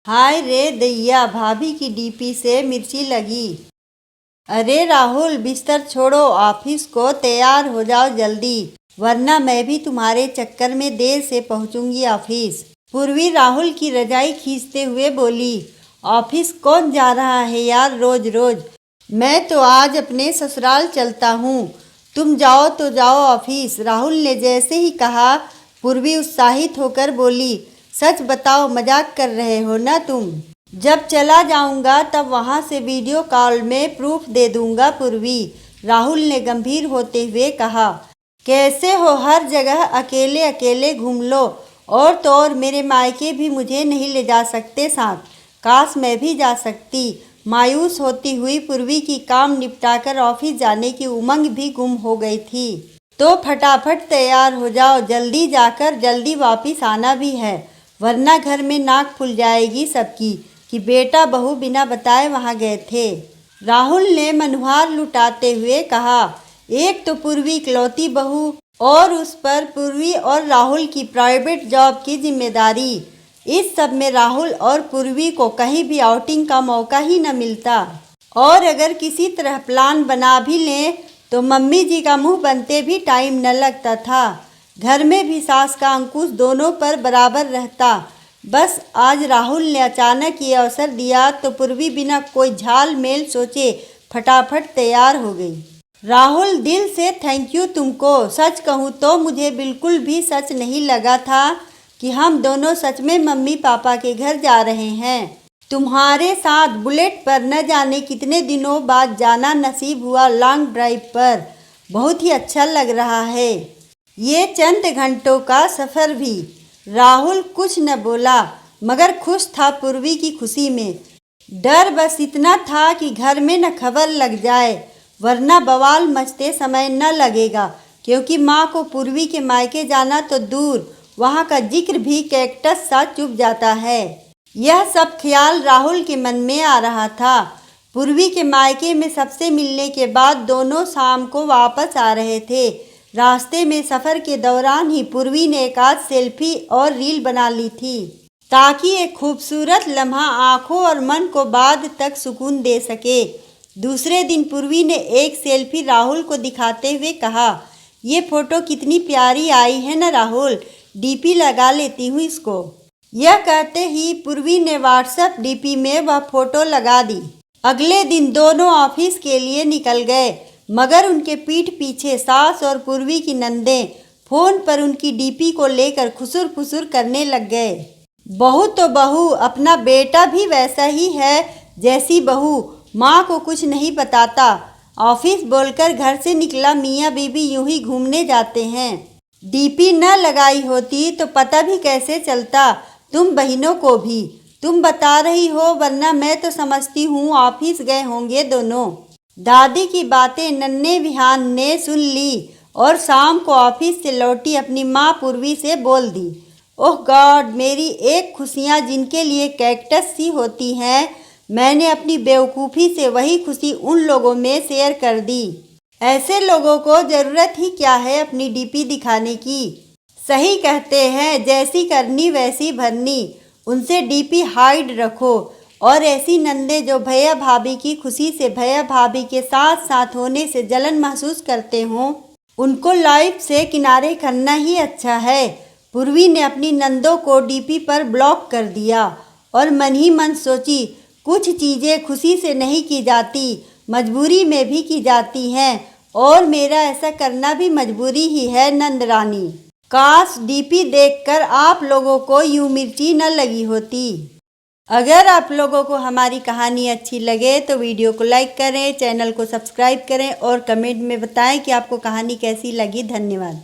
हाय रे दैया, भाभी की डीपी से मिर्ची लगी। अरे राहुल, बिस्तर छोड़ो, ऑफिस को तैयार हो जाओ जल्दी, वरना मैं भी तुम्हारे चक्कर में देर से पहुंचूंगी ऑफिस। पूर्वी राहुल की रजाई खींचते हुए बोली। ऑफिस कौन जा रहा है यार रोज रोज। मैं तो आज अपने ससुराल चलता हूँ। तुम जाओ तो जाओ ऑफिस। राहुल ने जैसे ही कहा, पूर्वी उत्साहित होकर बोली, सच बताओ, मजाक कर रहे हो ना तुम। जब चला जाऊंगा तब वहां से वीडियो कॉल में प्रूफ दे दूंगा पूर्वी, राहुल ने गंभीर होते हुए कहा। कैसे हो, हर जगह अकेले अकेले घूम लो, और तो और मेरे मायके भी मुझे नहीं ले जा सकते साथ। काश मैं भी जा सकती। मायूस होती हुई पूर्वी की काम निपटाकर ऑफिस जाने की उमंग भी गुम हो गई थी। तो फटाफट तैयार हो जाओ, जल्दी जाकर जल्दी वापस आना भी है, वरना घर में नाक फुल जाएगी सबकी कि बेटा बहू बिना बताए वहां गए थे, राहुल ने मनुहार लुटाते हुए कहा। एक तो पूर्वी इकलौती बहू, और उस पर पूर्वी और राहुल की प्राइवेट जॉब की जिम्मेदारी। इस सब में राहुल और पूर्वी को कहीं भी आउटिंग का मौका ही न मिलता, और अगर किसी तरह प्लान बना भी लें तो मम्मी जी का मुंह बनते भी टाइम न लगता था। घर में भी सास का अंकुश दोनों पर बराबर रहता। बस आज राहुल ने अचानक ये अवसर दिया तो पूर्वी बिना कोई झाल मेल सोचे फटाफट तैयार हो गई। राहुल, दिल से थैंक यू तुमको। सच कहूँ तो मुझे बिल्कुल भी सच नहीं लगा था कि हम दोनों सच में मम्मी पापा के घर जा रहे हैं। तुम्हारे साथ बुलेट पर न जाने कितने दिनों बाद जाना नसीब हुआ लॉन्ग ड्राइव पर। बहुत ही अच्छा लग रहा है ये चंद घंटों का सफ़र भी। राहुल कुछ न बोला, मगर खुश था पूर्वी की खुशी में। डर बस इतना था कि घर में न खबर लग जाए, वरना बवाल मचते समय न लगेगा, क्योंकि माँ को पूर्वी के मायके जाना तो दूर, वहाँ का जिक्र भी कैक्टस सा चुभ जाता है। यह सब ख्याल राहुल के मन में आ रहा था। पूर्वी के मायके में सबसे मिलने के बाद दोनों शाम को वापस आ रहे थे। रास्ते में सफ़र के दौरान ही पूर्वी ने एक आध सेल्फी और रील बना ली थी, ताकि एक खूबसूरत लम्हा आँखों और मन को बाद तक सुकून दे सके। दूसरे दिन पूर्वी ने एक सेल्फी राहुल को दिखाते हुए कहा, ये फ़ोटो कितनी प्यारी आई है ना राहुल, डीपी लगा लेती हूँ इसको। यह कहते ही पूर्वी ने व्हाट्सएप डीपी में वह फ़ोटो लगा दी। अगले दिन दोनों ऑफिस के लिए निकल गए, मगर उनके पीठ पीछे सास और पूर्वी की नंदें फ़ोन पर उनकी डीपी को लेकर खुसुर फुसुर करने लग गए। बहू तो बहू, अपना बेटा भी वैसा ही है जैसी बहू, माँ को कुछ नहीं बताता। ऑफिस बोलकर घर से निकला मियाँ बीबी यूं ही घूमने जाते हैं। डीपी न लगाई होती तो पता भी कैसे चलता तुम बहनों को भी। तुम बता रही हो, वरना मैं तो समझती हूँ ऑफिस गए होंगे दोनों। दादी की बातें नन्हे विहान ने सुन ली और शाम को ऑफिस से लौटी अपनी माँ पूर्वी से बोल दी, ओह गॉड, मेरी एक खुशियाँ जिनके लिए कैक्टस सी होती हैं, मैंने अपनी बेवकूफ़ी से वही खुशी उन लोगों में शेयर कर दी। ऐसे लोगों को ज़रूरत ही क्या है अपनी डीपी दिखाने की। सही कहते हैं, जैसी करनी वैसी भरनी। उनसे डीपी हाइड रखो, और ऐसी नंदे जो भैया भाभी की खुशी से भैया भाभी के साथ साथ होने से जलन महसूस करते हों, उनको लाइफ से किनारे करना ही अच्छा है। पूर्वी ने अपनी नंदों को डीपी पर ब्लॉक कर दिया और मन ही मन सोची, कुछ चीज़ें खुशी से नहीं की जाती, मजबूरी में भी की जाती हैं, और मेरा ऐसा करना भी मजबूरी ही है नंदरानी। काश डीपी देखकर आप लोगों को यूं मिर्ची न लगी होती। अगर आप लोगों को हमारी कहानी अच्छी लगे तो वीडियो को लाइक करें, चैनल को सब्सक्राइब करें और कमेंट में बताएं कि आपको कहानी कैसी लगी। धन्यवाद।